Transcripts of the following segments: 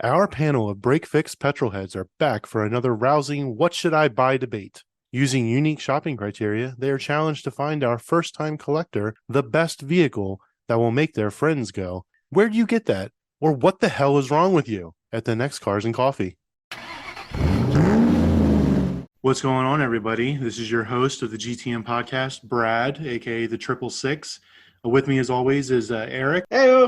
Our panel of break-fix petrolheads are back for another rousing what should I buy debate. Using unique shopping criteria, they are challenged to find our first-time collector the best vehicle that will make their friends go, "Where do you get that?" or "What the hell is wrong with you?" at the next Cars and Coffee. What's going on, everybody? This is your host of the GTM podcast, Brad, aka the 666. With me, as always, is Eric. Hey.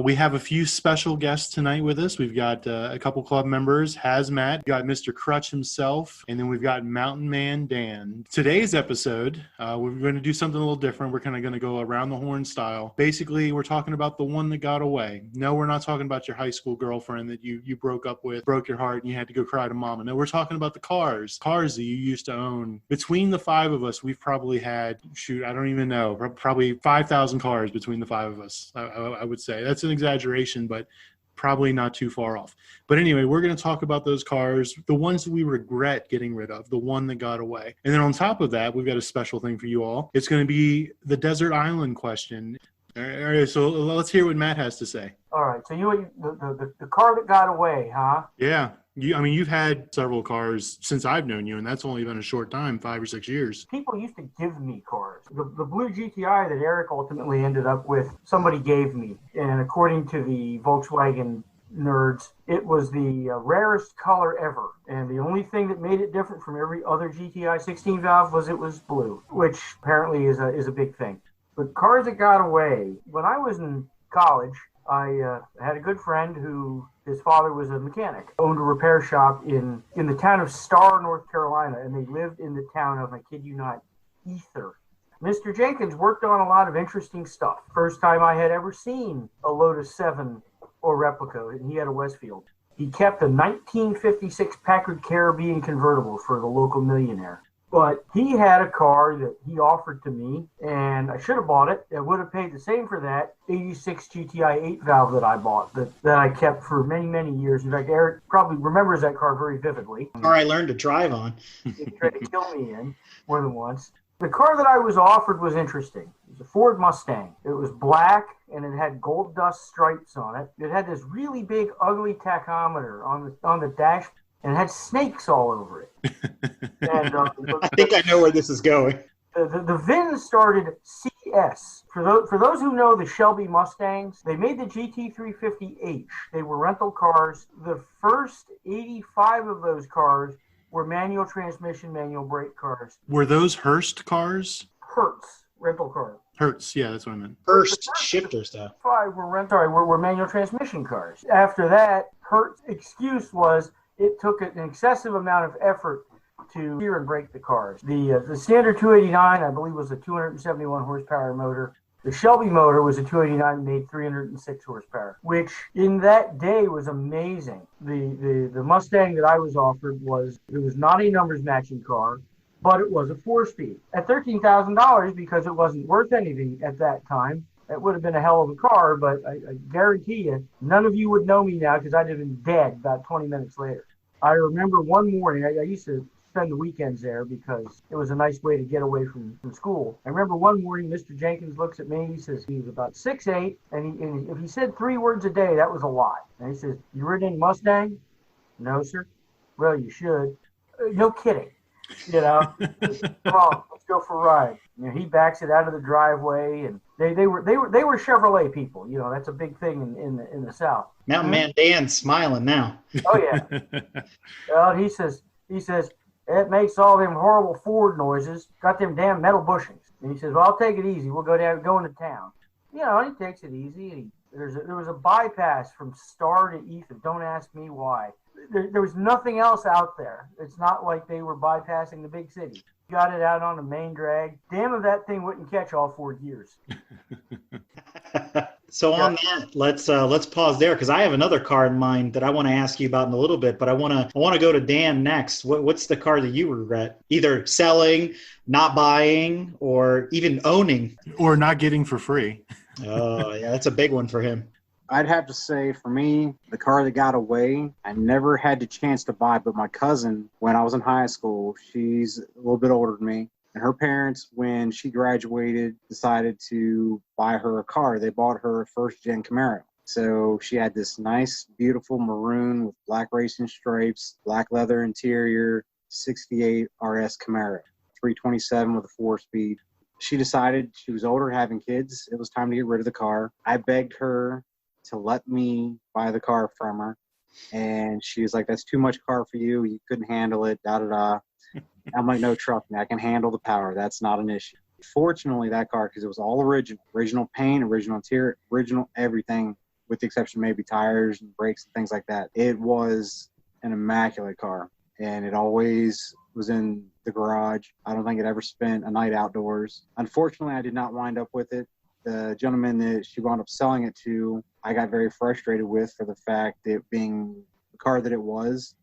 We have a few special guests tonight with us. We've got a couple club members, Hazmat, we've got Mr. Crutch himself, and then we've got Mountain Man Dan. Today's episode, we're going to do something a little different. We're kind of going to go around the horn style. Basically, we're talking about the one that got away. No, we're not talking about your high school girlfriend that you broke up with, broke your heart, and you had to go cry to mama. No, we're talking about the cars that you used to own. Between the five of us, we've probably had, I don't even know, probably 5,000 cars between the five of us, I would say. That's an exaggeration, but probably not too far off. But anyway, we're going to talk about those cars, the ones that we regret getting rid of, the one that got away. And then on top of that, we've got a special thing for you all. It's going to be the desert island question. All right, so let's hear what Matt has to say. All right, so the car that got away, huh? Yeah. You've had several cars since I've known you, and that's only been a short time, 5 or 6 years. People used to give me cars. The blue GTI that Eric ultimately ended up with, somebody gave me. And according to the Volkswagen nerds, it was the rarest color ever. And the only thing that made it different from every other GTI 16 valve was it was blue, which apparently is a big thing. But cars that got away, when I was in college, I had a good friend who, his father was a mechanic, owned a repair shop in the town of Starr, North Carolina, and they lived in the town of, I kid you not, Ether. Mr. Jenkins worked on a lot of interesting stuff. First time I had ever seen a Lotus 7 or replica, and he had a Westfield. He kept a 1956 Packard Caribbean convertible for the local millionaire. But he had a car that he offered to me, and I should have bought it. I would have paid the same for that 86 GTI 8 valve that I bought, that I kept for many, many years. In fact, Eric probably remembers that car very vividly. Car I learned to drive on. He tried to kill me in more than once. The car that I was offered was interesting. It was a Ford Mustang. It was black, and it had gold dust stripes on it. It had this really big, ugly tachometer on the dash, and it had snakes all over it. And, I think I know where this is going. The VIN started CS. For those who know the Shelby Mustangs, they made the GT350H. They were rental cars. The first 85 of those cars were manual transmission, manual brake cars. Were those Hearst cars? Hertz rental cars. Hertz, yeah, that's what I meant. First shifter stuff. Five were manual transmission cars. After that, Hertz excuse was it took an excessive amount of effort to steer and brake the cars. The standard 289, I believe, was a 271 horsepower motor. The Shelby motor was a 289 and made 306 horsepower, which in that day was amazing. The Mustang that I was offered was not a numbers matching car, but it was a 4-speed. At $13,000, because it wasn't worth anything at that time, it would have been a hell of a car, but I guarantee you, none of you would know me now because I'd have been dead about 20 minutes later. I remember one morning, I used to spend the weekends there because it was a nice way to get away from school. I remember one morning, Mr. Jenkins looks at me, he says he was about 6'8", and if he said 3 words a day, that was a lot. And he says, "You ridden in Mustang?" "No, sir." "Well, you should." "No kidding." You know, "Come on, let's go for a ride." You know, he backs it out of the driveway, and they were Chevrolet people. You know, that's a big thing in the South. Mountain Man Dan's smiling now. Oh yeah. Well, he says it makes all them horrible Ford noises. Got them damn metal bushings. And he says, "Well, I'll take it easy. We'll go into town." You know, and he takes it easy. And there was a bypass from Starr to Ether. Don't ask me why. There was nothing else out there. It's not like they were bypassing the big city. Got it out on the main drag. Damn if that thing wouldn't catch all 4 gears. So on that, let's pause there because I have another car in mind that I want to ask you about in a little bit. But I want to go to Dan next. What's the car that you regret either selling, not buying, or even owning, or not getting for free? Oh yeah, that's a big one for him. I'd have to say, for me, the car that got away, I never had the chance to buy, but my cousin, when I was in high school, she's a little bit older than me, and her parents, when she graduated, decided to buy her a car. They bought her a first-gen Camaro. So she had this nice, beautiful maroon with black racing stripes, black leather interior, 68 RS Camaro, 327 with a 4-speed. She decided she was older, having kids. It was time to get rid of the car. I begged her to let me buy the car from her. And she was like, that's too much car for you. You couldn't handle it, da-da-da. I'm like, no, trust me, I can handle the power. That's not an issue. Fortunately, that car, because it was all original paint, original interior, original everything, with the exception maybe tires and brakes and things like that. It was an immaculate car, and it always was in the garage. I don't think it ever spent a night outdoors. Unfortunately, I did not wind up with it. The gentleman that she wound up selling it to, I got very frustrated with, for the fact that being the car that it was,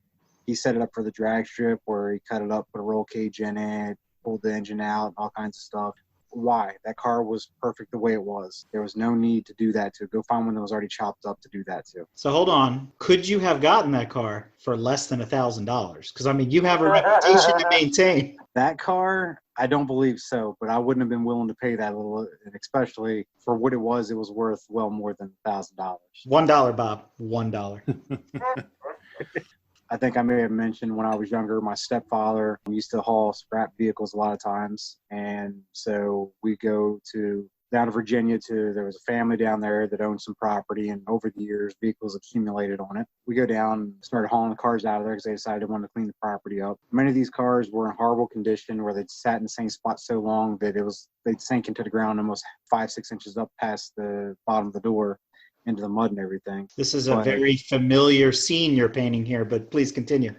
he set it up for the drag strip where he cut it up, put a roll cage in it, pulled the engine out, all kinds of stuff. Why? That car was perfect the way it was. There was no need to do that to it. Go find one that was already chopped up to do that to. So hold on. Could you have gotten that car for less than $1,000? Because, I mean, you have a reputation to maintain. That car, I don't believe so, but I wouldn't have been willing to pay that little, and especially for what it was worth well more than $1,000. $1, Bob. $1. I think I may have mentioned when I was younger, my stepfather used to haul scrap vehicles a lot of times. And so we go down to Virginia there was a family down there that owned some property, and over the years, vehicles accumulated on it. We go down and started hauling the cars out of there because they decided they wanted to clean the property up. Many of these cars were in horrible condition where they'd sat in the same spot so long that they'd sink into the ground almost 5-6 inches up past the bottom of the door, into the mud and everything. This is a very familiar scene you're painting here, but please continue.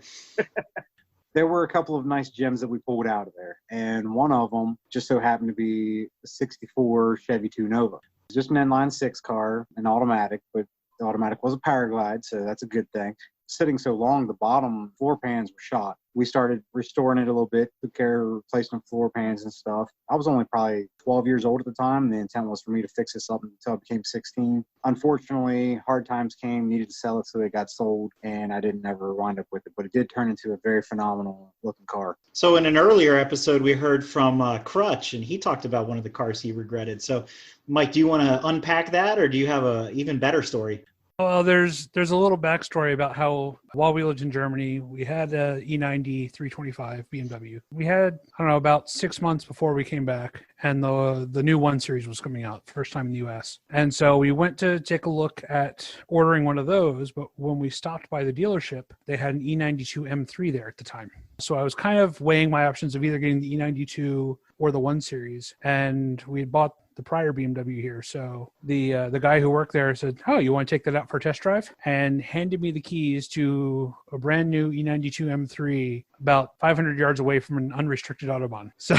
There were a couple of nice gems that we pulled out of there, and one of them just so happened to be a 64 Chevy 2 Nova. It was just an inline-6 car, an automatic, but the automatic was a Paraglide, so that's a good thing. Sitting so long, the bottom floor pans were shot. We started restoring it a little bit, took care of replacing the floor pans and stuff. I was only probably 12 years old at the time. The intent was for me to fix this up until I became 16. Unfortunately, hard times came, needed to sell it, so it got sold, and I didn't ever wind up with it. But it did turn into a very phenomenal looking car. So in an earlier episode, we heard from Crutch, and he talked about one of the cars he regretted. So, Mike, do you want to unpack that, or do you have an even better story? Well, there's a little backstory about how while we lived in Germany, we had a E90 325 BMW. We had, I don't know, about 6 months before we came back, and the new 1 Series was coming out, first time in the US. And so we went to take a look at ordering one of those, but when we stopped by the dealership, they had an E92 M3 there at the time. So I was kind of weighing my options of either getting the E92 or the 1 Series, and we had bought the prior BMW here. So the guy who worked there said, oh, you want to take that out for a test drive? And handed me the keys to a brand new E92 M3 about 500 yards away from an unrestricted Autobahn. So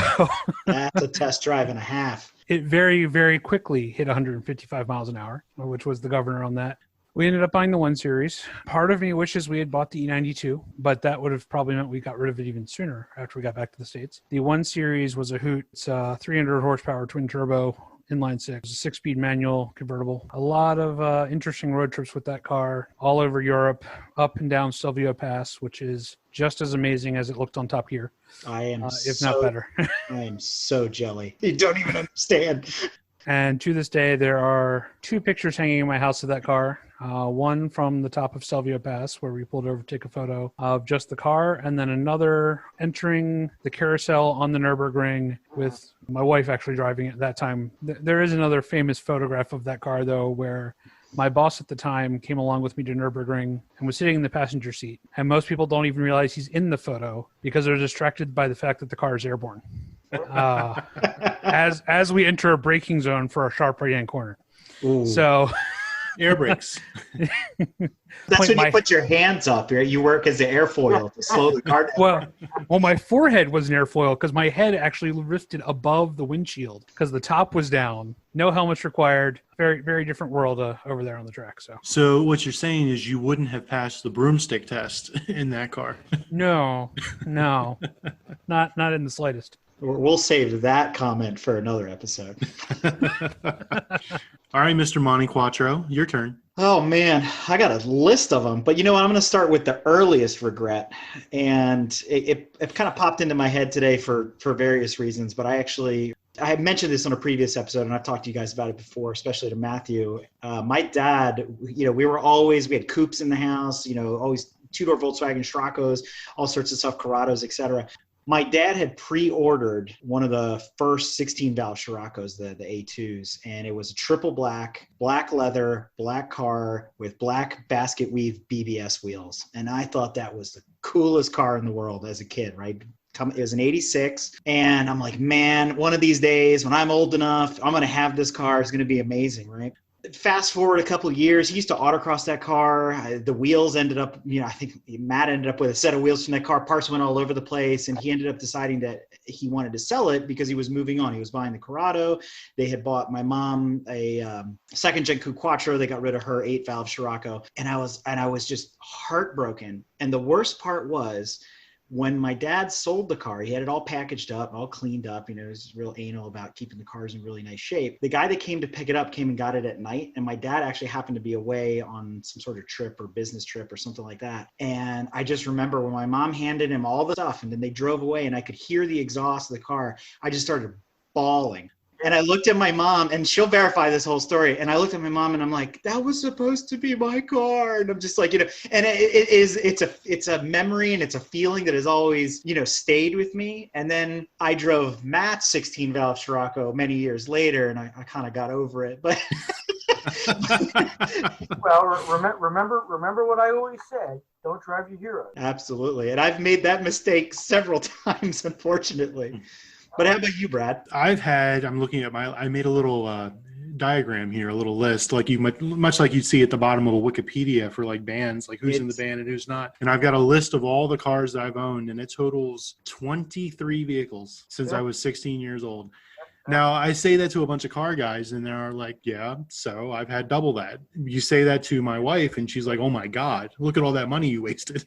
that's a test drive and a half. It very, very quickly hit 155 miles an hour, which was the governor on that. We ended up buying the 1 Series. Part of me wishes we had bought the E92, but that would have probably meant we got rid of it even sooner after we got back to the States. The 1 Series was a hoot. It's a 300 horsepower twin turbo inline 6, a 6-speed manual convertible. A lot of interesting road trips with that car all over Europe, up and down Stelvio Pass, which is just as amazing as it looked on Top Gear. I am if not better. I am so jelly. You don't even understand. And to this day, there are 2 pictures hanging in my house of that car. One from the top of Stelvio Pass, where we pulled over to take a photo of just the car, and then another entering the carousel on the Nürburgring with my wife actually driving it at that time. There is another famous photograph of that car, though, where my boss at the time came along with me to Nürburgring and was sitting in the passenger seat. And most people don't even realize he's in the photo because they're distracted by the fact that the car is airborne. As we enter a braking zone for a sharp right-hand corner. Ooh. So air brakes. That's when you put your hands up. You work as an airfoil to slow the car down. Well, my forehead was an airfoil because my head actually lifted above the windshield because the top was down. No helmets required. Very, very different world over there on the track. So what you're saying is you wouldn't have passed the broomstick test in that car. No, not in the slightest. We'll save that comment for another episode. All right, Mr. Monte Quattro, your turn. Oh, man, I got a list of them. But you know what? I'm going to start with the earliest regret. And it kind of popped into my head today for various reasons. But I actually I had mentioned this on a previous episode, and I've talked to you guys about it before, especially to Matthew. My dad, we had coupes in the house, always two-door Volkswagen Scirocco's, all sorts of stuff, Corrados, etc. My dad had pre-ordered one of the first 16-valve Scirocco's, the A2s, and it was a triple black leather, black car with black basket weave BBS wheels. And I thought that was the coolest car in the world as a kid, right? It was an 86. And I'm like, man, one of these days when I'm old enough, I'm going to have this car. It's going to be amazing, right? Fast forward a couple of years, he used to autocross that car. The wheels ended up, I think Matt ended up with a set of wheels from that car. Parts went all over the place, and he ended up deciding that he wanted to sell it because he was moving on. He was buying the Corrado. They had bought my mom a second-gen Coupe Quattro. They got rid of her 8-valve Scirocco, and I was just heartbroken. And the worst part was, when my dad sold the car, he had it all packaged up, all cleaned up. He was real anal about keeping the cars in really nice shape. The guy that came to pick it up came and got it at night. And my dad actually happened to be away on some sort of trip or business trip or something like that. And I just remember when my mom handed him all the stuff and then they drove away and I could hear the exhaust of the car, I just started bawling. And I looked at my mom, and she'll verify this whole story. And I looked at my mom, and I'm like, "That was supposed to be my car." And I'm just like, and it's a memory, and it's a feeling that has always, stayed with me. And then I drove Matt's 16-valve Scirocco many years later, and I kind of got over it. But well, remember what I always said: don't drive your heroes. Absolutely, and I've made that mistake several times, unfortunately. But how about you, Brad? I'm looking at I made a little diagram here, a little list, like much like you'd see at the bottom of a Wikipedia for like bands, like who's in the band and who's not. And I've got a list of all the cars that I've owned, and it totals 23 vehicles since I was 16 years old. Now, I say that to a bunch of car guys, and they're like, yeah, so I've had double that. You say that to my wife, and she's like, oh, my God, look at all that money you wasted.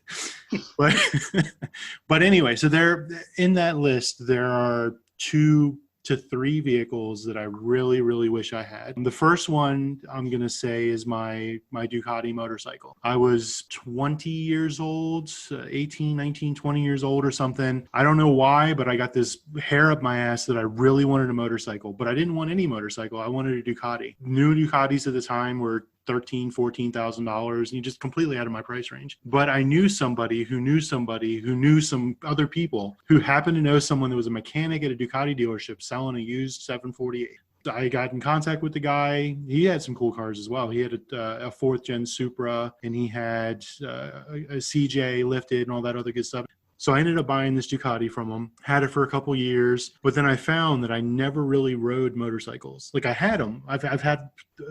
But anyway, so there in that list, there are 2 to 3 vehicles that I really, really wish I had. The first one I'm going to say is my Ducati motorcycle. I was 20 years old, 18, 19, 20 years old or something. I don't know why, but I got this hair up my ass that I really wanted a motorcycle, but I didn't want any motorcycle. I wanted a Ducati. New Ducatis at the time were $13,000-$14,000, and you just completely out of my price range. But I knew somebody who knew some other people who happened to know someone that was a mechanic at a Ducati dealership selling a used 748. I got in contact with the guy. He had some cool cars as well. He had a 4th gen Supra, and he had a CJ lifted and all that other good stuff. So I ended up buying this Ducati from him, had it for a couple years, but then I found that I never really rode motorcycles. Like I had them. I've had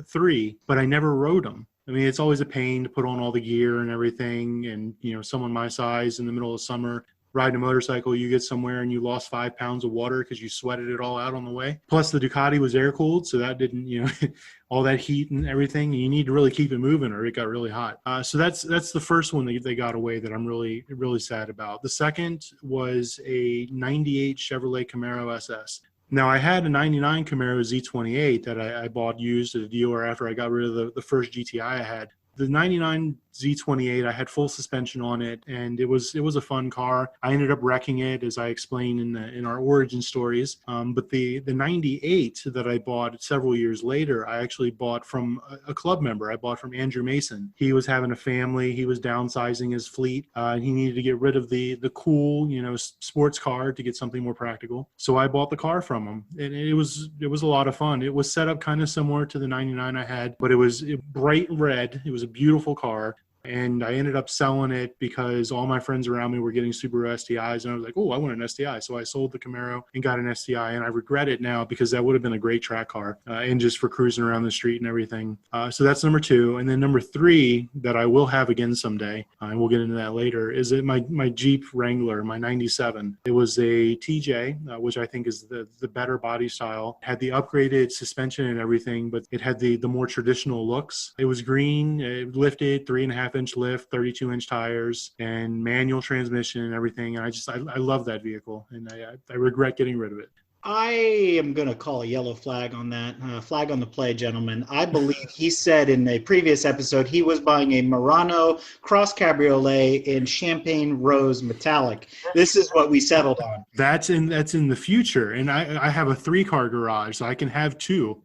3, but I never rode them. I mean, it's always a pain to put on all the gear and everything. And, someone my size in the middle of summer, riding a motorcycle, you get somewhere and you lost 5 pounds of water because you sweated it all out on the way. Plus the Ducati was air cooled, so that didn't, all that heat and everything. You need to really keep it moving or it got really hot. So that's the first one that they got away that I'm really, really sad about. The second was a 98 Chevrolet Camaro SS. Now, I had a 99 Camaro Z28 that I bought used at a dealer after I got rid of the first GTI I had. The 99 Z28, I had full suspension on it, and it was a fun car. I ended up wrecking it, as I explained in our origin stories. But the 98 that I bought several years later, I actually bought from a club member. I bought from Andrew Mason. He was having a family. He was downsizing his fleet. He needed to get rid of the cool, sports car to get something more practical. So I bought the car from him, and it was a lot of fun. It was set up kind of similar to the 99 I had, but it was bright red. It was a beautiful car. And I ended up selling it because all my friends around me were getting Subaru STIs. And I was like, oh, I want an STI. So I sold the Camaro and got an STI. And I regret it now because that would have been a great track car and just for cruising around the street and everything. So that's number 2. And then number 3 that I will have again someday, and we'll get into that later, is my Jeep Wrangler, my 97. It was a TJ, which I think is the better body style. It had the upgraded suspension and everything, but it had the more traditional looks. It was green, it lifted 3.5-inch lift, 32-inch tires, and manual transmission and everything. And I love that vehicle, and I regret getting rid of it. I am going to call a yellow flag on that. Flag on the play, gentlemen. I believe he said in a previous episode he was buying a Murano Cross Cabriolet in Champagne Rose Metallic. This is what we settled on. That's in the future, and I have a 3-car garage, so I can have 2.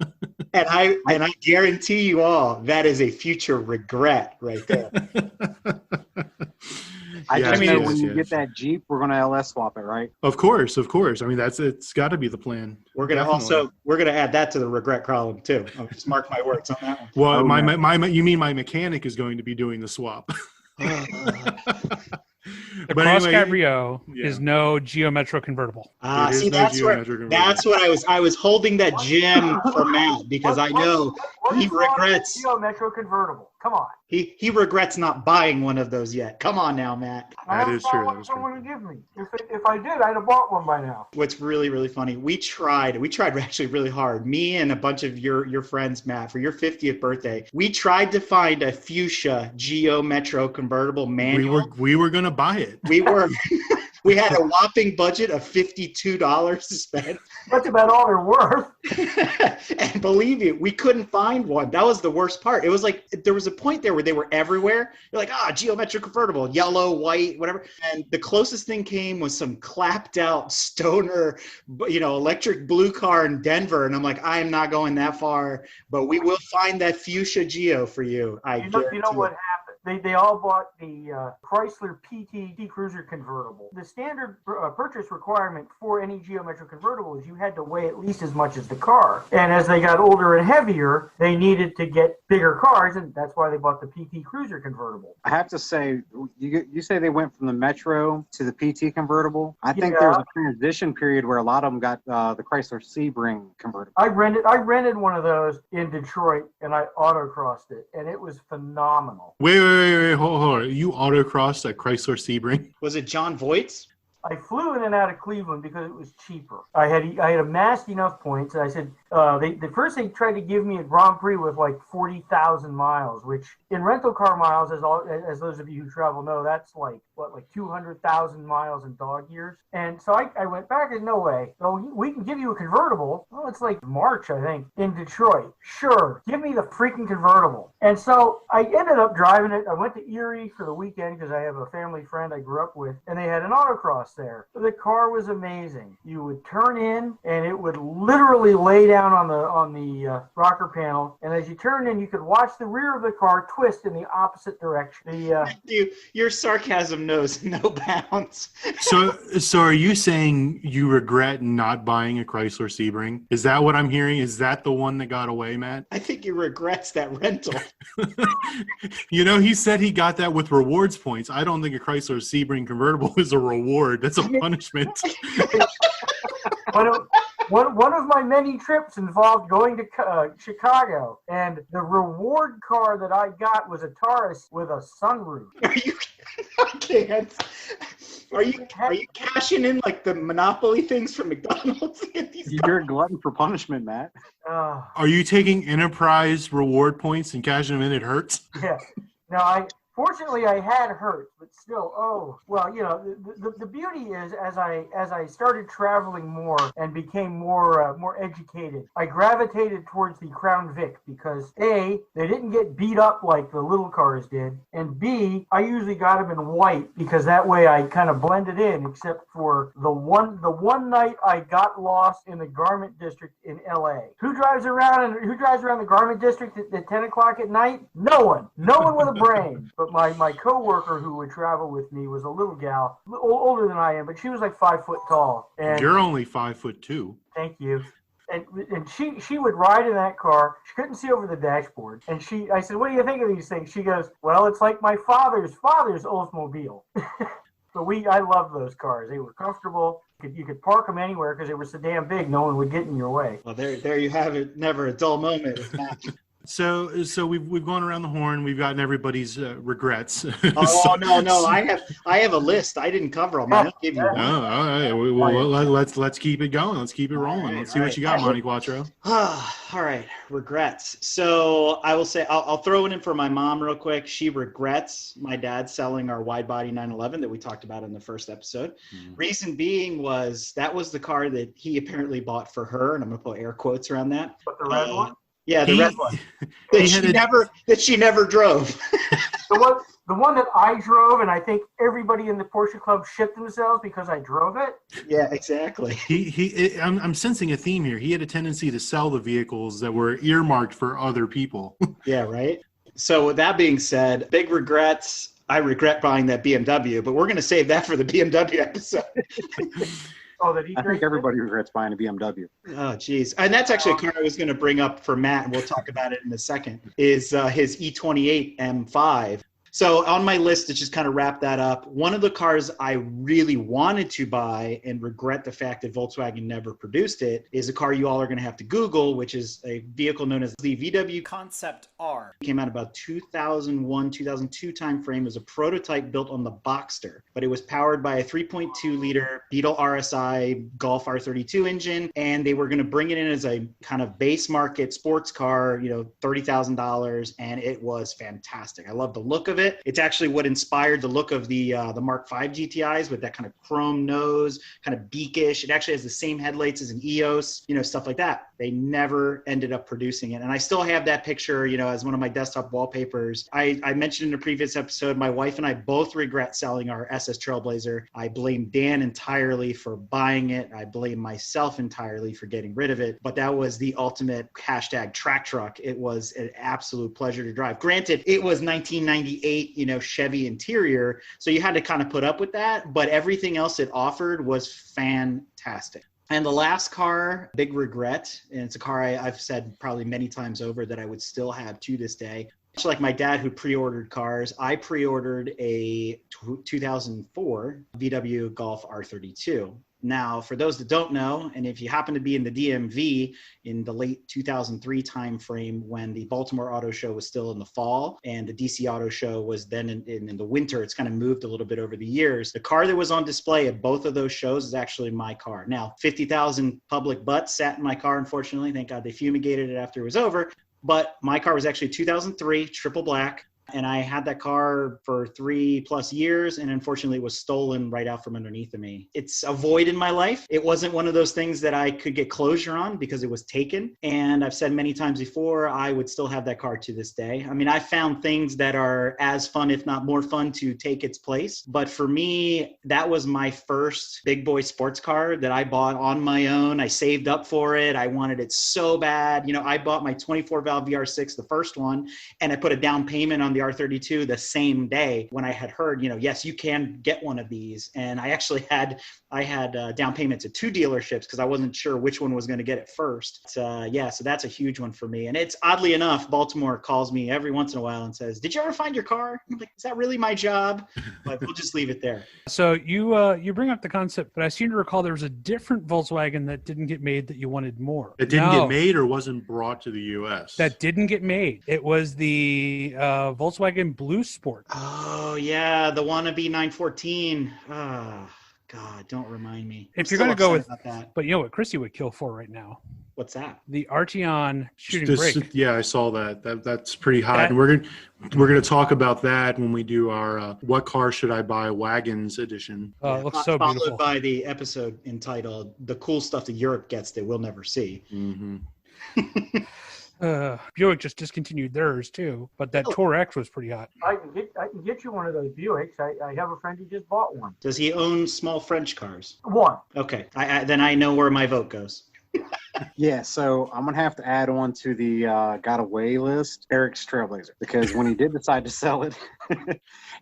And I guarantee you all that is a future regret right there. I just know when you get that Jeep, we're going to LS swap it, right? Of course. I mean, it's got to be the plan. We're going to add that to the regret column too. I'll just mark my words on that one. Well, you mean my mechanic is going to be doing the swap. The Cross Cabrio is no Geo Metro convertible. See, that's what I was holding that gem for Matt because I know he regrets Geo Metro convertible. Come on. He regrets not buying one of those yet. Come on now, Matt. That is true. Someone to give me. If I did, I'd have bought one by now. What's really, really funny, we tried actually really hard. Me and a bunch of your friends, Matt, for your 50th birthday, we tried to find a fuchsia Geo Metro convertible manual. We were going to buy it. We were. We had a whopping budget of $52 to spend. That's about all they're worth. And believe me, we couldn't find one. That was the worst part. It was like there was a point there where they were everywhere. You're like, geometric convertible, yellow, white, whatever. And the closest thing came was some clapped out stoner, electric blue car in Denver. And I'm like, I am not going that far, but we will find that fuchsia Geo for you. You know what happened? They all bought the Chrysler PT Cruiser convertible. The standard purchase requirement for any geometric convertible is you had to weigh at least as much as the car. And as they got older and heavier, they needed to get bigger cars, and that's why they bought the PT Cruiser convertible. I have to say, you say they went from the Metro to the PT convertible. I think there was a transition period where a lot of them got the Chrysler Sebring convertible. I rented one of those in Detroit, and I autocrossed it, and it was phenomenal. Wait, hold on. You autocrossed a Chrysler Sebring? Was it John Voight's? I flew in and out of Cleveland because it was cheaper. I had amassed enough points. And I said, they tried to give me a Grand Prix with like 40,000 miles, which in rental car miles, as those of you who travel know, that's like 200,000 miles in dog years. And so I went back and no way. So we can give you a convertible. Well, it's like March, I think, in Detroit. Sure, give me the freaking convertible. And so I ended up driving it. I went to Erie for the weekend because I have a family friend I grew up with, and they had an autocross there. The car was amazing. You would turn in and it would literally lay down on the rocker panel, and as you turn in you could watch the rear of the car twist in the opposite direction. Your sarcasm knows no bounds. So are you saying you regret not buying a Chrysler Sebring? Is that what I'm hearing? Is that the one that got away, Matt? I think he regrets that rental. He said he got that with rewards points. I don't think a Chrysler Sebring convertible is a reward. That's a punishment. One of my many trips involved going to Chicago, and the reward car that I got was a Taurus with a sunroof. I can't. Are you cashing in like the Monopoly things from McDonald's? You're a glutton for punishment, Matt. Are you taking enterprise reward points and cashing them in at Hertz? Yeah. No, fortunately, I had Hertz, but still, the beauty is as I started traveling more and became more educated, I gravitated towards the Crown Vic because A, they didn't get beat up like the little cars did, and B, I usually got them in white because that way I kind of blended in, except for the one night I got lost in the Garment District in LA. Who drives around the Garment District at 10 o'clock at night? No one with a brain. But my coworker who would travel with me was a little gal, older than I am, but she was like 5 foot tall. And you're only 5'2". Thank you. And she would ride in that car. She couldn't see over the dashboard. And I said, "What do you think of these things?" She goes, "Well, it's like my father's Oldsmobile." But I loved those cars. They were comfortable. You could park them anywhere because they were so damn big. No one would get in your way. Well, there you have it. Never a dull moment. So we've gone around the horn. We've gotten everybody's regrets. Oh, no. I have a list. I didn't cover them. I'll give you one. Oh, all right. Well, let's keep it going. Let's keep it rolling. Let's see what you got, Monte Quattro. All right, regrets. So I will say I'll throw it in for my mom real quick. She regrets my dad selling our wide body 911 that we talked about in the first episode. Reason being was that was the car that he apparently bought for her, and I'm going to put air quotes around that. But the red one? Yeah, the red one that she never drove. The one that I drove, and I think everybody in the Porsche Club shit themselves because I drove it. Yeah, exactly. I'm sensing a theme here. He had a tendency to sell the vehicles that were earmarked for other people. Yeah, right. So with that being said, big regrets. I regret buying that BMW, but we're going to save that for the BMW episode. I think everybody regrets buying a BMW. Oh, geez. And that's actually a car I was going to bring up for Matt, and we'll talk about it in a second, is his E28 M5. So on my list to just kind of wrap that up, one of the cars I really wanted to buy and regret the fact that Volkswagen never produced it is a car you all are going to have to Google, which is a vehicle known as the VW Concept R. It came out about 2001, 2002 timeframe. It was a prototype built on the Boxster, but it was powered by a 3.2-liter Beetle RSI Golf R32 engine, and they were going to bring it in as a kind of base market sports car, $30,000, and it was fantastic. I love the look of it. It's actually what inspired the look of the Mark V GTIs with that kind of chrome nose, kind of beakish. It actually has the same headlights as an EOS, stuff like that. They never ended up producing it. And I still have that picture, as one of my desktop wallpapers. I mentioned in a previous episode, my wife and I both regret selling our SS Trailblazer. I blame Dan entirely for buying it. I blame myself entirely for getting rid of it. But that was the ultimate # track truck. It was an absolute pleasure to drive. Granted, it was 1998, Chevy interior, so you had to kind of put up with that, but everything else it offered was fantastic. And the last car, big regret, and it's a car I've said probably many times over that I would still have to this day. Much like my dad who pre-ordered cars, I pre-ordered a 2004 VW Golf R32. Now, for those that don't know, and if you happen to be in the DMV in the late 2003 timeframe when the Baltimore Auto Show was still in the fall and the DC Auto Show was then in the winter, it's kind of moved a little bit over the years. The car that was on display at both of those shows is actually my car. Now, 50,000 public butts sat in my car, unfortunately. Thank God they fumigated it after it was over. But my car was actually 2003, triple black. And I had that car for 3+ years, and unfortunately it was stolen right out from underneath of me. It's a void in my life. It wasn't one of those things that I could get closure on because it was taken. And I've said many times before, I would still have that car to this day. I mean, I found things that are as fun, if not more fun, to take its place. But for me, that was my first big boy sports car that I bought on my own. I saved up for it. I wanted it so bad. I bought my 24-valve VR6, the first one, and I put a down payment on the R32 the same day when I had heard, yes, you can get one of these. And I actually had down payments at 2 dealerships because I wasn't sure which one was going to get it first. So that's a huge one for me. And it's oddly enough, Baltimore calls me every once in a while and says, "Did you ever find your car?" I'm like, "Is that really my job?" But we'll just leave it there. So you bring up the concept, but I seem to recall there was a different Volkswagen that didn't get made that you wanted more. It didn't get made or wasn't brought to the U.S.? That didn't get made. It was the Volkswagen Blue Sport. Oh, yeah, the wannabe 914. God, don't remind me. If you're going to go with that. But you know what Chrissy would kill for right now? What's that? The Arteon shooting brake. Yeah, I saw that. That's pretty hot. And we're gonna talk about that when we do our "What Car Should I Buy?" Wagons edition. It looks so beautiful. Followed by the episode entitled "The Cool Stuff That Europe Gets That We'll Never See." Mm-hmm. Buick just discontinued theirs too, but that Tour X was pretty hot. I can get you one of those Buicks. I have a friend who just bought one. Does he own small French cars? One. Okay, then I know where my vote goes. Yeah, so I'm going to have to add on to the got away list, Eric's Trailblazer, because when he did decide to sell it,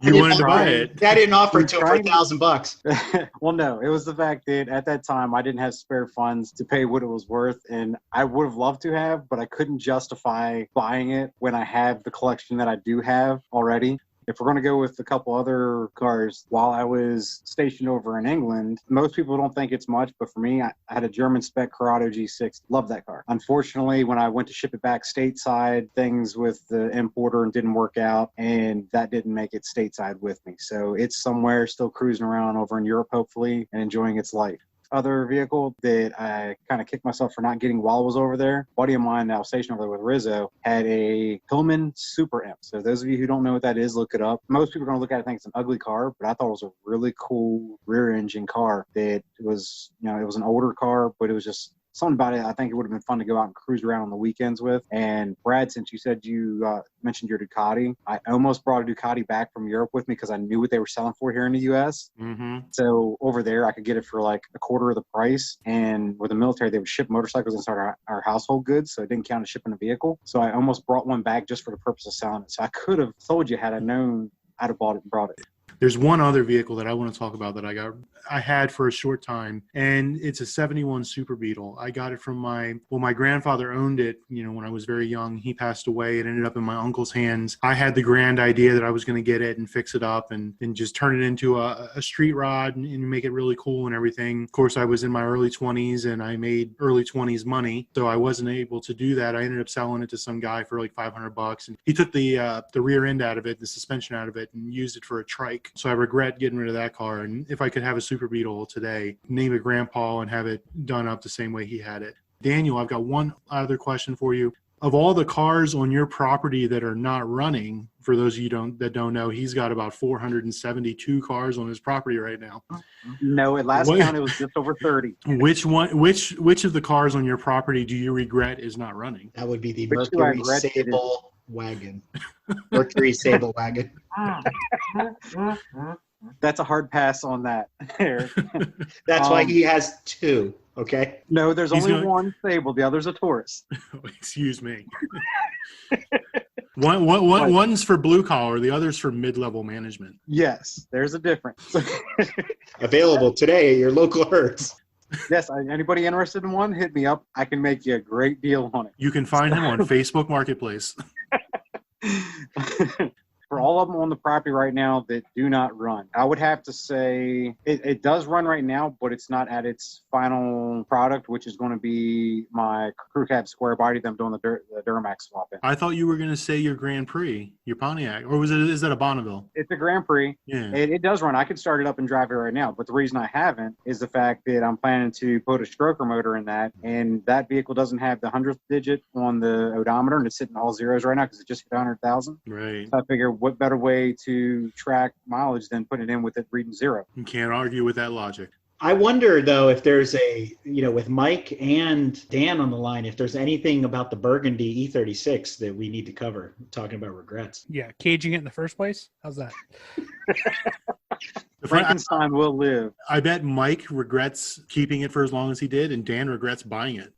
you wanted to buy it. I didn't offer it to him for $1,000. Well, no, it was the fact that at that time I didn't have spare funds to pay what it was worth, and I would have loved to have, but I couldn't justify buying it when I have the collection that I do have already. If we're going to go with a couple other cars, while I was stationed over in England, most people don't think it's much, but for me, I had a German spec Corrado G6. Love that car. Unfortunately, when I went to ship it back stateside, things with the importer didn't work out, and that didn't make it stateside with me. So it's somewhere still cruising around over in Europe, hopefully, and enjoying its life. Other vehicle that I kind of kicked myself for not getting while I was over there. A buddy of mine now stationed over there with Rizzo had a Hillman Super M. So those of you who don't know what that is, look it up. Most people are going to look at it and think it's an ugly car, but I thought it was a really cool rear engine car that was, it was an older car, but it was just something about it. I think it would have been fun to go out and cruise around on the weekends with. And Brad, since you said you mentioned your Ducati, I almost brought a Ducati back from Europe with me because I knew what they were selling for here in the U.S. Mm-hmm. So over there, I could get it for like a quarter of the price. And with the military, they would ship motorcycles inside our household goods, so it didn't count as shipping a vehicle. So I almost brought one back just for the purpose of selling it. So I could have told you had I known I'd have bought it and brought it. There's one other vehicle that I want to talk about that I had for a short time, and it's a 71 Super Beetle. I got it from my grandfather owned it, when I was very young. He passed away. It ended up in my uncle's hands. I had the grand idea that I was going to get it and fix it up and just turn it into a street rod and make it really cool and everything. Of course, I was in my early 20s and I made early 20s money, so I wasn't able to do that. I ended up selling it to some guy for like $500, and he took the rear end out of it, the suspension out of it, and used it for a trike. So I regret getting rid of that car. And if I could have a Super Beetle today, name it Grandpa and have it done up the same way he had it. Daniel, I've got one other question for you. Of all the cars on your property that are not running, for those of you that don't know, he's got about 472 cars on his property right now. No, at last count it was just over 30. Which of the cars on your property do you regret is not running? That would be the Mercury Sable wagon. Mercury Sable wagon. That's a hard pass on that. That's why he has two. Okay. No, there's only one Sable. The other's a Taurus. Excuse me. One's for blue collar. The other's for mid-level management. Yes, there's a difference. Available today at your local Hertz. Yes, anybody interested in one, hit me up. I can make you a great deal on it. You can find him on Facebook Marketplace. For all of them on the property right now that do not run, I would have to say it does run right now, but it's not at its final product, which is going to be my crew cab square body that I'm doing the Duramax swap in. I thought you were going to say your Grand Prix, your Pontiac, or is that a Bonneville? It's a Grand Prix. Yeah. It does run. I could start it up and drive it right now, but the reason I haven't is the fact that I'm planning to put a stroker motor in that, and that vehicle doesn't have the 100th digit on the odometer, and it's sitting all zeros right now because it just hit 100,000. Right. So I figure what better way to track mileage than phan it in with it reading zero. You can't argue with that logic. I wonder, though, if there's with Mike and Dan on the line, if there's anything about the Burgundy E36 that we need to cover, talking about regrets. Yeah, caging it in the first place? How's that? Frankenstein will live. I bet Mike regrets keeping it for as long as he did, and Dan regrets buying it.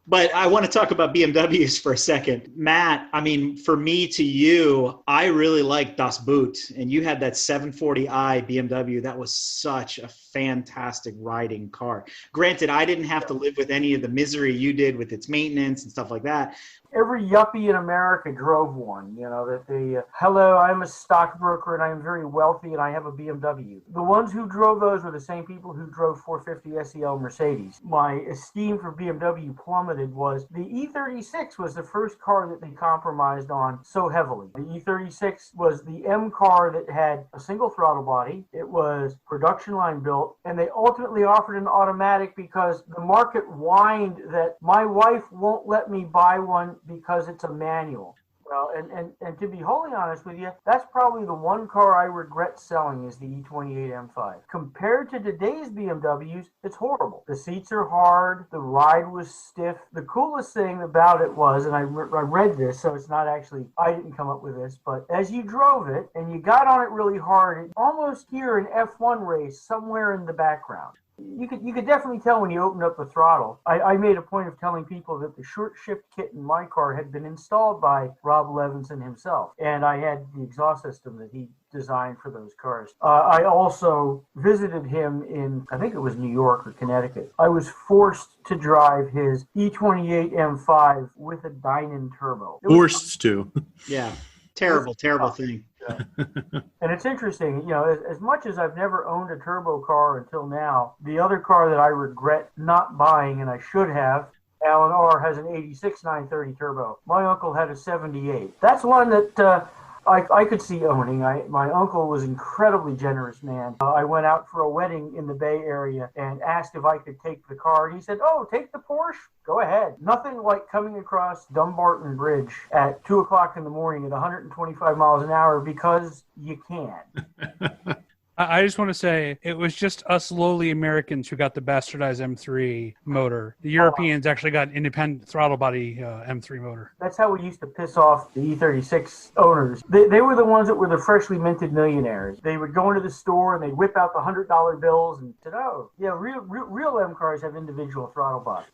But I want to talk about BMWs for a second. Matt, I mean, for me to you, I really like Das Boot. And you had that 740i BMW. That was such a fantastic riding car. Granted, I didn't have to live with any of the misery you did with its maintenance and stuff like that. Every yuppie in America drove one, hello, I'm a stockbroker and I'm very wealthy and I have a BMW. The ones who drove those were the same people who drove 450 SEL Mercedes. My esteem for BMW plummeted was the E36 was the first car that they compromised on so heavily. The E36 was the M car that had a single throttle body. It was production line built, and they ultimately offered an automatic because the market whined that my wife won't let me buy one because it's a manual. Well, and to be wholly honest with you, that's probably the one car I regret selling is the E28 M5. Compared to today's BMWs, it's horrible. The seats are hard. The ride was stiff. The coolest thing about it was, and I read this, so it's not actually, I didn't come up with this, but as you drove it and you got on it really hard, it almost hear an F1 race somewhere in the background. You could definitely tell when you opened up the throttle. I made a point of telling people that the short shift kit in my car had been installed by Rob Levinson himself, and I had the exhaust system that he designed for those cars. I also visited him in, I think it was New York or Connecticut. I was forced to drive his E28 M5 with a Dynon turbo. Forced to. Yeah. Terrible thing. Yeah. And it's interesting, you know, as much as I've never owned a turbo car until now, the other car that I regret not buying, and I should have, Alan R. has an 86 930 turbo. My uncle had a 78. That's one that I could see owning. My uncle was an incredibly generous man. I went out for a wedding in the Bay Area and asked if I could take the car. And he said, "Oh, take the Porsche. Go ahead." Nothing like coming across Dumbarton Bridge at 2 o'clock in the morning at 125 miles an hour because you can. I just want to say it was just us lowly Americans who got the bastardized M3 motor. The Europeans actually got an independent throttle body M3 motor. That's how we used to piss off the E36 owners. They were the ones that were the freshly minted millionaires. They would go into the store and they'd whip out the $100 bills and said, "Oh, yeah, real M cars have individual throttle bodies."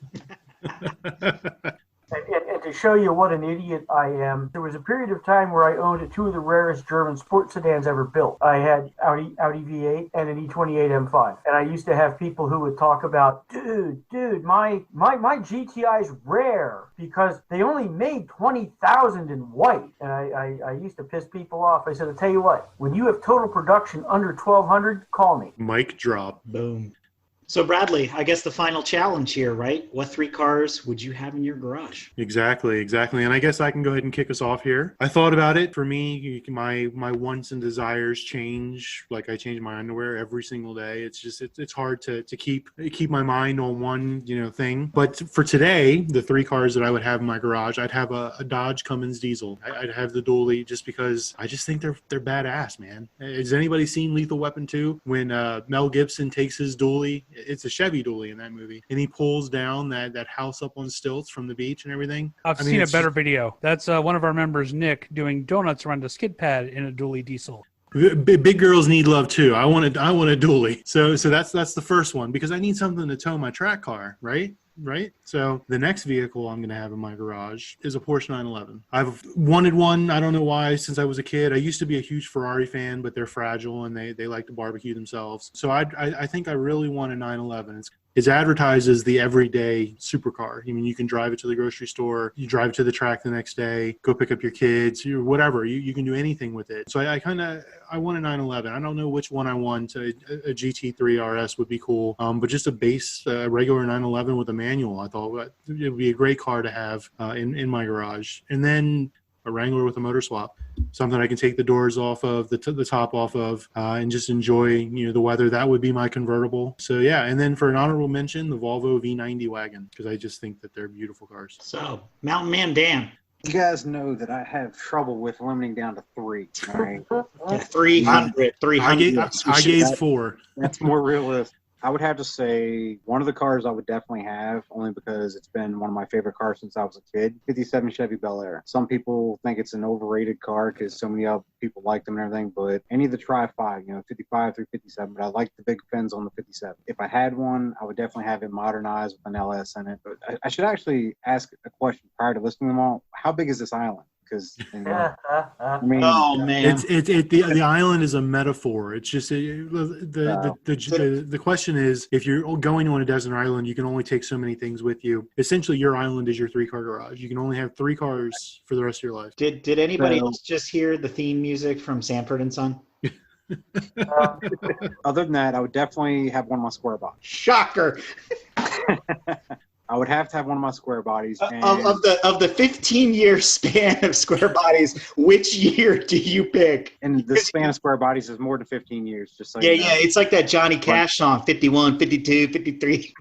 And to show you what an idiot I am, there was a period of time where I owned two of the rarest German sports sedans ever built. I had Audi V8 and an E28 M5. And I used to have people who would talk about, dude, my GTI's rare because they only made 20,000 in white. And I used to piss people off. I said, "I'll tell you what, when you have total production under 1,200, call me." Mic drop. Boom. So Bradley, I guess the final challenge here, right? What 3 cars would you have in your garage? Exactly. And I guess I can go ahead and kick us off here. I thought about it. For me, my wants and desires change. Like I change my underwear every single day. It's just it's hard to keep my mind on one thing. But for today, the 3 cars that I would have in my garage, I'd have a Dodge Cummins diesel. I'd have the dually just because I just think they're badass, man. Has anybody seen Lethal Weapon 2 when Mel Gibson takes his dually? It's a Chevy dually in that movie, and he pulls down that house up on stilts from the beach and everything. I've seen a better video. That's one of our members, Nick, doing donuts around a skid pad in a dually diesel. Big girls need love too. I want a dually. So that's the first one because I need something to tow my track car, right? So the next vehicle I'm going to have in my garage is a Porsche 911. I've wanted one. I don't know why, since I was a kid. I used to be a huge Ferrari fan, but they're fragile and they like to barbecue themselves. So I think I really want a 911. It's advertised as the everyday supercar. I mean, you can drive it to the grocery store, you drive it to the track the next day, go pick up your kids, whatever. You can do anything with it. So I want a 911. I don't know which one I want. A GT3 RS would be cool, but just a base regular 911 with a manual. I thought it would be a great car to have in my garage. And then a Wrangler with a motor swap. Something I can take the doors off of, the top off of, and just enjoy, the weather. That would be my convertible. So yeah, and then for an honorable mention, the Volvo V90 wagon, because I just think that they're beautiful cars. So, Mountain Man Dan. You guys know that I have trouble with limiting down to 3. All right? Yeah, 300. I gave 4. That's more realistic. I would have to say one of the cars I would definitely have, only because it's been one of my favorite cars since I was a kid, 57 Chevy Bel Air. Some people think it's an overrated car because so many other people like them and everything, but any of the Tri-5, 55 through 57, but I like the big fins on the 57. If I had one, I would definitely have it modernized with an LS in it. But I should actually ask a question prior to listing them all. How big is this island? Because oh man, the island is a metaphor. It's just the question is, if you're going on a desert island, you can only take so many things with you. Essentially, your island is your 3-car garage. You can only have 3 cars for the rest of your life. Did anybody else just hear the theme music from Sanford and Son? Other than that, I would definitely have one of my square bodies. Shocker. I would have to have one of my square bodies. And of the 15-year span of square bodies, which year do you pick? And the span of square bodies is more than 15 years. Just so yeah, it's like that Johnny Cash song, 51, 52, 53.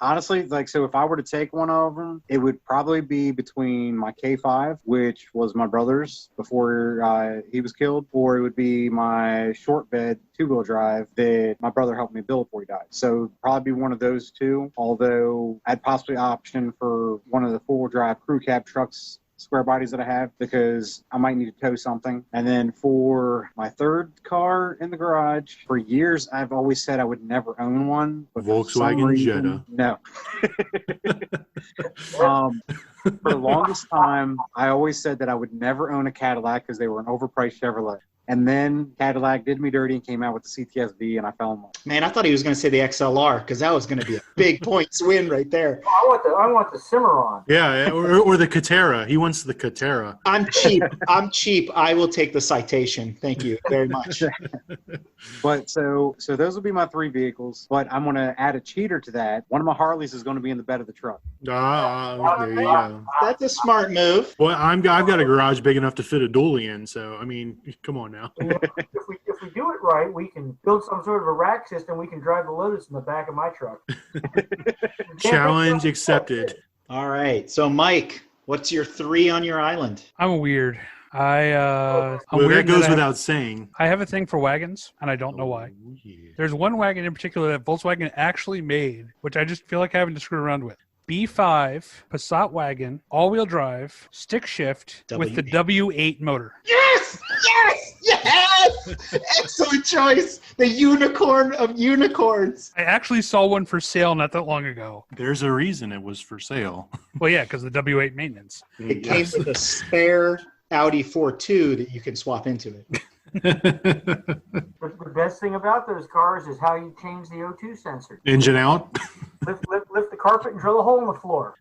Honestly, so if I were to take one of them, it would probably be between my K5, which was my brother's before he was killed, or it would be my short bed 2-wheel drive that my brother helped me build before he died. So probably be one of those two, although I'd possibly option for one of the 4-wheel drive crew cab trucks square bodies that I have because I might need to tow something. And then for my 3rd car in the garage, for years I've always said I would never own one. But Volkswagen Jetta. No. For the longest time, I always said that I would never own a Cadillac because they were an overpriced Chevrolet. And then Cadillac did me dirty and came out with the CTS-V, and I fell in love. Man, I thought he was going to say the XLR because that was going to be a big points win right there. I want the Cimarron. Yeah, or the Catera. He wants the Catera. I'm cheap. I will take the citation. Thank you very much. But so those will be my 3 vehicles. But I'm going to add a cheater to that. One of my Harleys is going to be in the bed of the truck. There you go. That's a smart move. Well, I've got a garage big enough to fit a dually in, so I mean, come on now. If we do it right, we can build some sort of a rack system. We can drive the Lotus in the back of my truck. Challenge accepted. All right. So, Mike, what's your 3 on your island? I'm weird. I'm Well, weird that goes that without saying. I have a thing for wagons, and I don't know why. Oh, yeah. There's one wagon in particular that Volkswagen actually made, which I just feel like having to screw around with. B5 Passat wagon, all-wheel drive, stick shift with the W8 motor. Yes! Yes! Yes! Excellent choice. The unicorn of unicorns. I actually saw one for sale not that long ago. There's a reason it was for sale. Well, yeah, because the W8 maintenance. It came with a spare Audi 4.2 that you can swap into it. The best thing about those cars is how you change the O2 sensor. Engine out. Lift the carpet and drill a hole in the floor.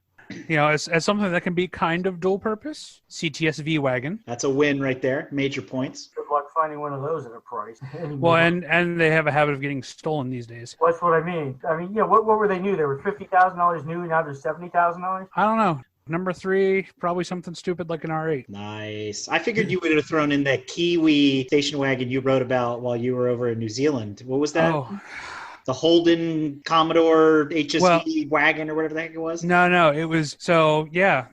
You know, as something that can be kind of dual purpose, CTS-V wagon. That's a win right there. Major points. Good luck finding one of those at a price. Well, and they have a habit of getting stolen these days. Well, that's what I mean. What were they new? They were $50,000 new, and now they're $70,000. I don't know. Number 3, probably something stupid like an R8. Nice. I figured you would have thrown in that Kiwi station wagon you wrote about while you were over in New Zealand. What was that? Oh. The Holden Commodore HSV wagon or whatever the heck it was? No. It was,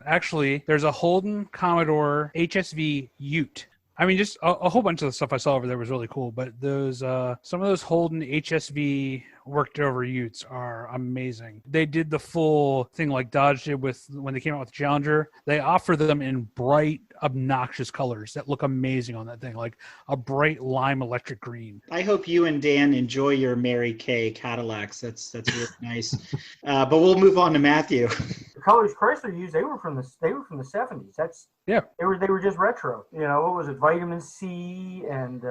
actually, there's a Holden Commodore HSV Ute. I mean, just a whole bunch of the stuff I saw over there was really cool, but those some of those Holden HSV worked over Utes are amazing. They did the full thing like Dodge did when they came out with the Challenger. They offer them in bright, obnoxious colors that look amazing on that thing, like a bright lime electric green. I hope you and Dan enjoy your Mary Kay Cadillacs. That's really nice. But we'll move on to Matthew. The colors Chrysler used, they were from the 70s. Yeah. They were just retro. You know, what was it? Vitamin C and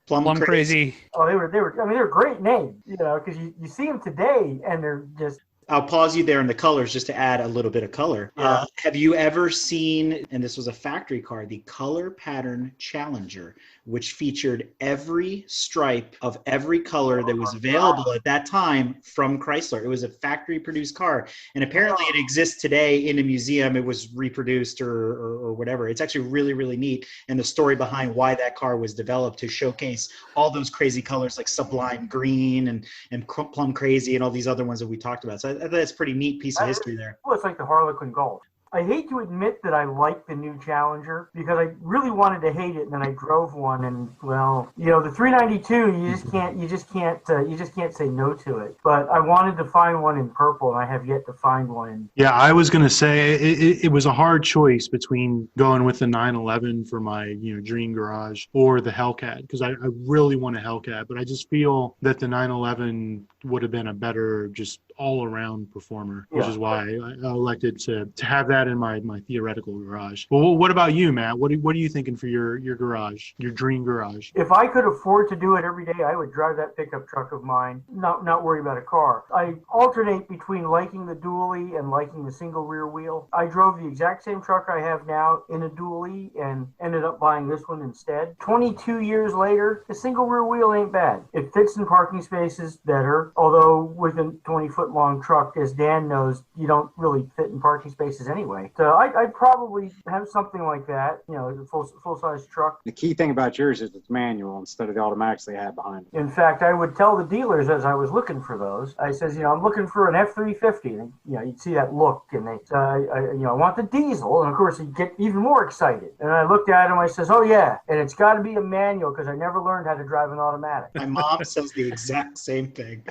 Plum Crazy. Oh, they were great names, because you see them today and they're just. I'll pause you there in the colors just to add a little bit of color. Yeah. Have you ever seen, and this was a factory car, the Color Pattern Challenger, which featured every stripe of every color that was available at that time from Chrysler? It was a factory produced car. And apparently it exists today in a museum. It was reproduced or whatever. It's actually really, really neat. And the story behind why that car was developed to showcase all those crazy colors like Sublime Green and Plum Crazy and all these other ones that we talked about. So I thought that's a pretty neat piece of history there. Well, it's like the Harlequin Golf. I hate to admit that I like the new Challenger because I really wanted to hate it, and then I drove one, and the 392 you just can't say no to it. But I wanted to find one in purple, and I have yet to find one. Yeah, I was gonna say it was a hard choice between going with the 911 for my dream garage or the Hellcat, because I really want a Hellcat, but I just feel that the 911 would have been a better just all-around performer, which is why I elected to have that in my theoretical garage. Well, what about you, Matt? What are you thinking for your garage, your dream garage? If I could afford to do it every day, I would drive that pickup truck of mine, not worry about a car. I alternate between liking the dually and liking the single rear wheel. I drove the exact same truck I have now in a dually and ended up buying this one instead. 22 years later, the single rear wheel ain't bad. It fits in parking spaces better, although with a 20-foot long truck, as Dan knows, you don't really fit in parking spaces anyway. So I'd probably have something like that, a full-size truck. The key thing about yours is it's manual instead of the automatics they have behind it. In fact, I would tell the dealers as I was looking for those, I says, I'm looking for an F350. And, you'd see that look, and they, I want the diesel. And of course, you get even more excited. And I looked at him, I says, oh yeah, and it's got to be a manual because I never learned how to drive an automatic. My mom says the exact same thing.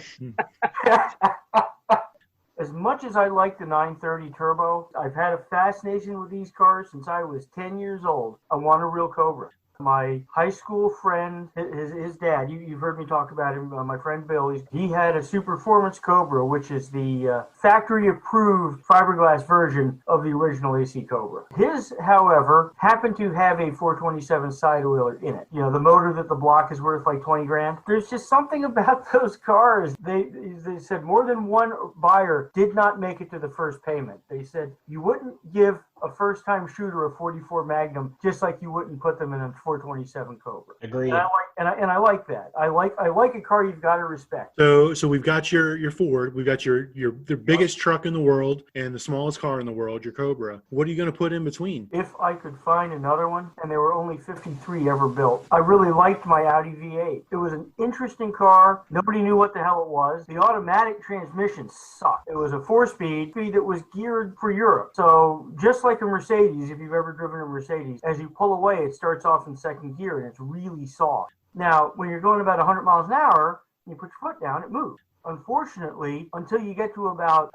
As much as I like the 930 Turbo, I've had a fascination with these cars since I was 10 years old. I want a real Cobra. My high school friend, his dad, you've heard me talk about him, my friend Bill, he had a Superformance Cobra, which is the factory-approved fiberglass version of the original AC Cobra. His, however, happened to have a 427 side-wheeler in it. You know, the motor that the block is worth like 20 grand. There's just something about those cars. They said more than one buyer did not make it to the first payment. They said you wouldn't give a first-time shooter a 44 Magnum just like you wouldn't put them in a 427 Cobra. Agreed. And I like that. I like a car you've got to respect. So we've got your Ford, we've got the biggest truck in the world and the smallest car in the world, your Cobra. What are you going to put in between? If I could find another one, and there were only 53 ever built, I really liked my Audi V8. It was an interesting car. Nobody knew what the hell it was. The automatic transmission sucked. It was a 4-speed that was geared for Europe. So just like a Mercedes, if you've ever driven a Mercedes, as you pull away, it starts off in second gear and it's really soft. Now, when you're going about 100 miles an hour, you put your foot down, it moves. Unfortunately, until you get to about,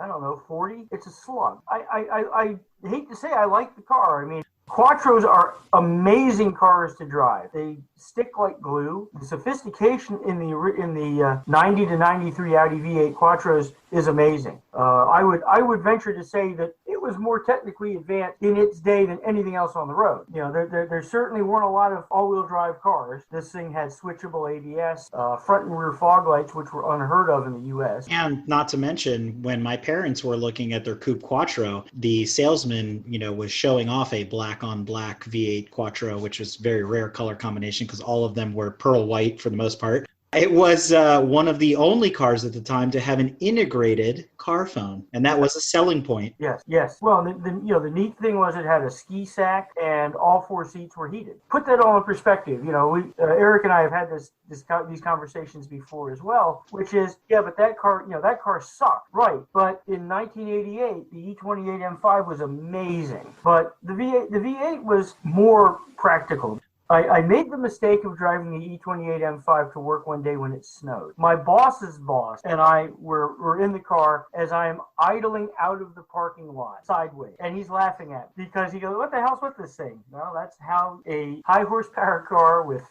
40, it's a slug. I hate to say I like the car. I mean, Quattros are amazing cars to drive. They stick like glue. The sophistication in the 90 to 93 Audi V8 Quattros is amazing. I would venture to say that it was more technically advanced in its day than anything else on the road. You know, there certainly weren't a lot of all-wheel drive cars. This thing had switchable ABS, front and rear fog lights, which were unheard of in the U.S. And not to mention, when my parents were looking at their Coupe Quattro, the salesman, was showing off a black on black V8 Quattro, which was a very rare color combination because all of them were pearl white for the most part. It was one of the only cars at the time to have an integrated car phone, and that was a selling point. Yes. Well, the neat thing was it had a ski sack, and all 4 seats were heated. Put that all in perspective. Eric and I have had these conversations before as well, which is, but that car sucked, right? But in 1988, the E28 M5 was amazing, but the V8 was more practical. I made the mistake of driving the E28 M5 to work one day when it snowed. My boss's boss and I were in the car as I am idling out of the parking lot sideways. And he's laughing at me because he goes, "What the hell's with this thing?" Well, that's how a high horsepower car with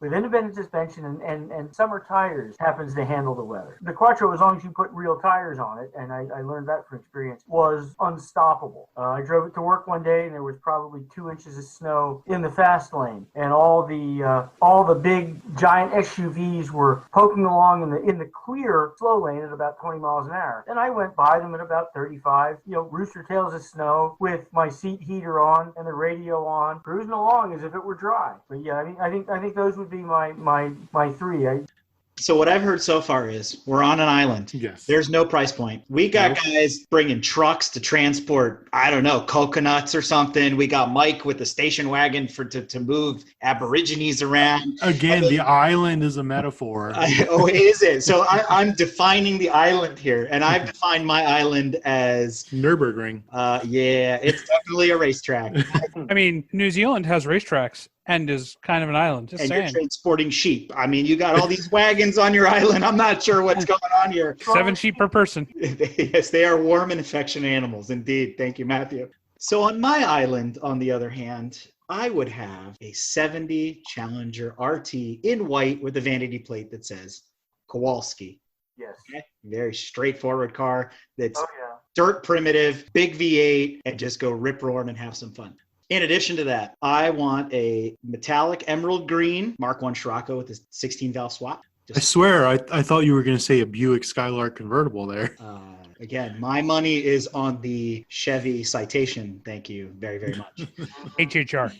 independent suspension and summer tires happens to handle the weather. The Quattro, as long as you put real tires on it, and I learned that from experience, was unstoppable. I drove it to work one day and there was probably 2 inches of snow in the fast lane. And all the big giant SUVs were poking along in the clear slow lane at about 20 miles an hour. And I went by them at about 35, rooster tails of snow with my seat heater on and the radio on, cruising along as if it were dry. But yeah, I think those would be my 3. So what I've heard so far is we're on an island. Yes. There's no price point. We got guys bringing trucks to transport, coconuts or something. We got Mike with the station wagon to move Aborigines around. Again, the island is a metaphor. Is it? So I'm defining the island here, and I've defined my island as Nürburgring. It's definitely a racetrack. I mean, New Zealand has racetracks and is kind of an island. Just saying. You're transporting sheep. I mean, you got all these wagons on your island. I'm not sure what's going on here. 7 sheep per person. Yes, they are warm and affectionate animals. Indeed. Thank you, Matthew. So on my island, on the other hand, I would have a 70 Challenger RT in white with a vanity plate that says Kowalski. Yes. Okay? Very straightforward car that's dirt primitive, big V8, and just go rip-roaring and have some fun. In addition to that, I want a metallic emerald green Mark I Scirocco with a 16-valve swap. I swear, I thought you were going to say a Buick Skylark convertible there. Again, my money is on the Chevy Citation. Thank you very, very much. HHR.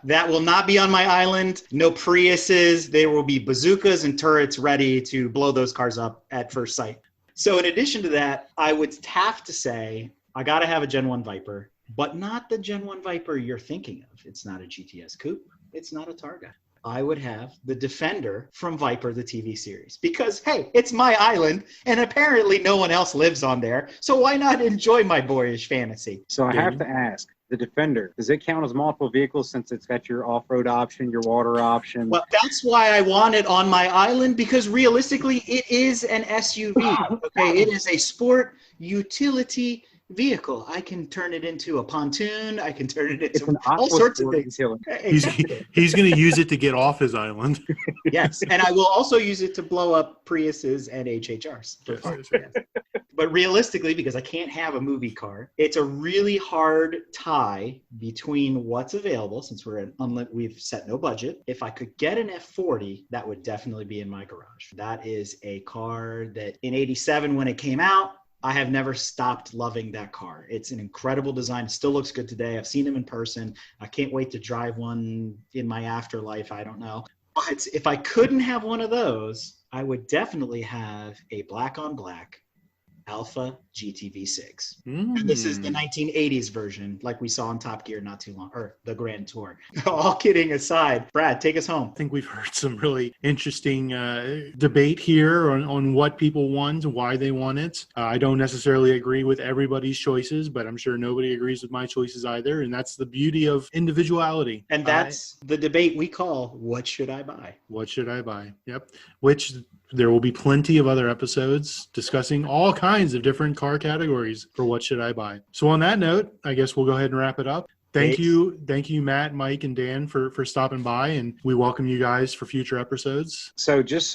That will not be on my island. No Priuses. There will be bazookas and turrets ready to blow those cars up at first sight. So in addition to that, I would have to say I got to have a Gen 1 Viper. But not the Gen 1 Viper you're thinking of. It's not a GTS Coupe. It's not a Targa. I would have the Defender from Viper, the TV series. Because, hey, it's my island, and apparently no one else lives on there. So why not enjoy my boyish fantasy? So I have to ask, the Defender, does it count as multiple vehicles since it's got your off-road option, your water option? Well, that's why I want it on my island, because realistically, it is an SUV. Okay, it is a sport utility vehicle. I can turn it into a pontoon. I can turn it It's into an all sorts of aqua things. utility. He's going to use it to get off his island. Yes, and I will also use it to blow up Priuses and HHRs. For fun. Yes. But realistically, because I can't have a movie car, it's a really hard tie between what's available, since we've set no budget. If I could get an F40, that would definitely be in my garage. That is a car that in '87 when it came out, I have never stopped loving that car. It's an incredible design. It still looks good today. I've seen them in person. I can't wait to drive one in my afterlife. I don't know. But if I couldn't have one of those, I would definitely have a black on black Alpha GTV6. And this is the 1980s version, like we saw on Top Gear not too long, or the Grand Tour. All kidding aside, Brad, take us home. I think we've heard some really interesting debate here on what people want, why they want it. I don't necessarily agree with everybody's choices, but I'm sure nobody agrees with my choices either. And that's the beauty of individuality. And that's the debate we call, what should I buy? What should I buy? Yep. Which there will be plenty of other episodes discussing all kinds of different car categories for what should I buy. So on that note, I guess we'll go ahead and wrap it up. Thank you, Matt, Mike, and Dan for stopping by, and we welcome you guys for future episodes. So just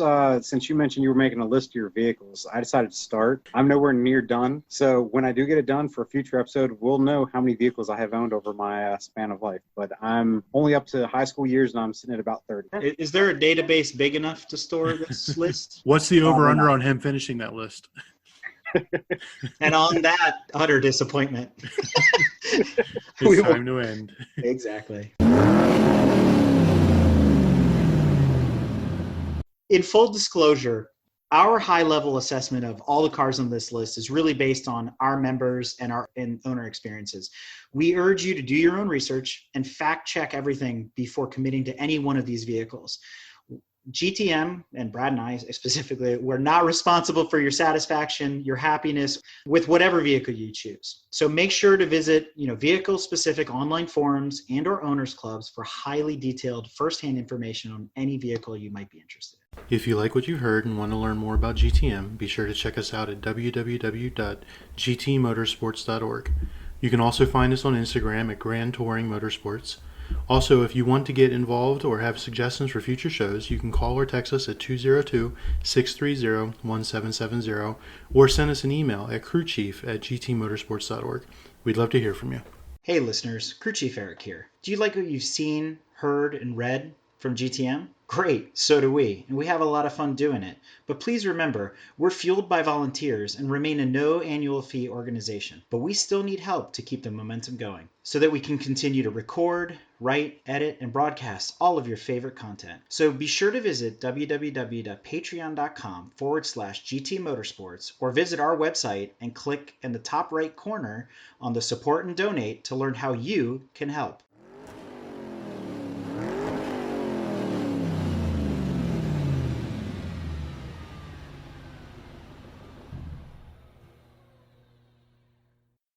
since you mentioned you were making a list of your vehicles, I decided to start. I'm nowhere near done. So when I do get it done for a future episode, we'll know how many vehicles I have owned over my span of life. But I'm only up to high school years, and I'm sitting at about 30. Is there a database big enough to store this list? What's the over-under on him finishing that list? And on that utter disappointment, it's time to end. Exactly. In full disclosure, our high-level assessment of all the cars on this list is really based on our members and our owner experiences. We urge you to do your own research and fact-check everything before committing to any one of these vehicles. GTM, and Brad and I specifically, we're not responsible for your satisfaction, your happiness with whatever vehicle you choose. So make sure to visit, vehicle-specific online forums and or owners clubs for highly detailed firsthand information on any vehicle you might be interested in. If you like what you've heard and want to learn more about GTM, be sure to check us out at www.gtmotorsports.org. You can also find us on Instagram at Grand Touring Motorsports. Also, if you want to get involved or have suggestions for future shows, you can call or text us at 202-630-1770 or send us an email at crewchief@gtmotorsports.org. We'd love to hear from you. Hey listeners, Crew Chief Eric here. Do you like what you've seen, heard, and read from GTM? Great, so do we, and we have a lot of fun doing it. But please remember, we're fueled by volunteers and remain a no annual fee organization. But we still need help to keep the momentum going so that we can continue to record, write, edit, and broadcast all of your favorite content. So be sure to visit www.patreon.com/GT Motorsports or visit our website and click in the top right corner on the support and donate to learn how you can help.